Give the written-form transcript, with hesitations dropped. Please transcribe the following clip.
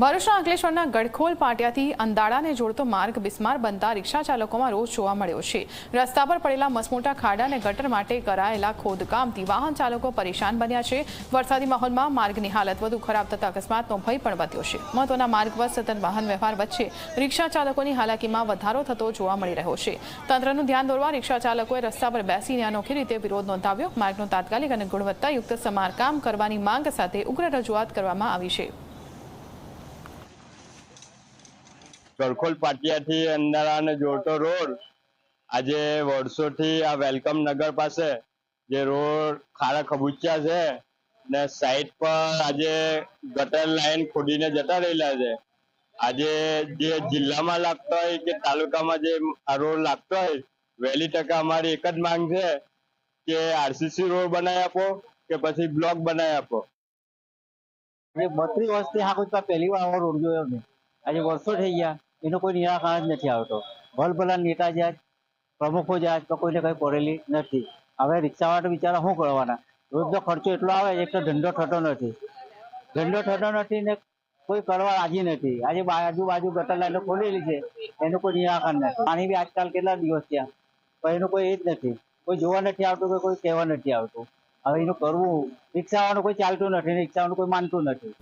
ભરૂચના અંકલેશ્વરના ગડખોલ પાટિયાથી અંદાડાને જોડતો માર્ગ બિસ્માર બનતા રિક્ષા ચાલકોમાં રોષ જોવા મળ્યો છે। રસ્તા પર પડેલા મસમોટા ખાડા અને ગટર માટે કરાયેલા ખોદકામથી વાહન ચાલકો પરેશાન બન્યા છે। વરસાદી માહોલમાં માર્ગની હાલત વધુ ખરાબ થતા અકસ્માતનો ભય પણ વધ્યો છે। મહત્વના માર્ગ પર સતત વાહન વ્યવહાર વચ્ચે રિક્ષા ચાલકોની હાલાકીમાં વધારો થતો જોવા મળી રહ્યો છે। તંત્રનું ધ્યાન દોરવા રિક્ષા ચાલકોએ રસ્તા પર બેસીને અનોખી રીતે વિરોધ નોંધાવ્યો। માર્ગનું તાત્કાલિક અને ગુણવત્તાયુક્ત સમારકામ કરવાની માંગ સાથે ઉગ્ર રજૂઆત કરવામાં આવી છે। ગડખોલ પાટિયાથી અંદાડાને જોડતો રોડ આજે વર્ષોથી આ વેલકમ નગર પાસે જે રોડ ખાડા ખબૂચિયા છે ને સાઈડ પર આજે ગટર લાઈન ખોદીને જતા રહેલા છે। આજે જે જિલ્લામાં લાગતો હોય કે તાલુકામાં જે આ રોડ લાગતો હોય, વહેલી તકે અમારી એક જ માંગ છે કે આરસીસી રોડ બનાવી આપો કે પછી બ્લોક બનાવી આપો। 32 વર્ષથી આ કોઈ પહેલી વાર આવો રોડ જોયો મેં। આજે વર્ષો થઈ ગયા, એનો કોઈ નિરાકરણ જ નથી આવતો। ભલભલા નેતા જાય, પ્રમુખો જાય તો કોઈને કંઈ પડેલી નથી। હવે રિક્ષાવાળા બિચારા શું કરવાના? રોજનો ખર્ચો એટલો આવે, એક તો ધંધો થતો નથી ને કોઈ કરવા રાજી નથી। આજે આજુબાજુ ગટર લાઈનો ખોલેલી છે, એનું કોઈ નિરાકરણ નથી। પાણી બી આજકાલ કેટલા દિવસ થયા, પણ એનું કોઈ એ જ નથી, કોઈ જોવા નથી આવતું કે કોઈ કહેવા નથી આવતું। હવે એનું કરવું, રિક્ષાવાળાનું કોઈ ચાલતું નથી, રિક્ષાવાળાનું કોઈ માનતું નથી।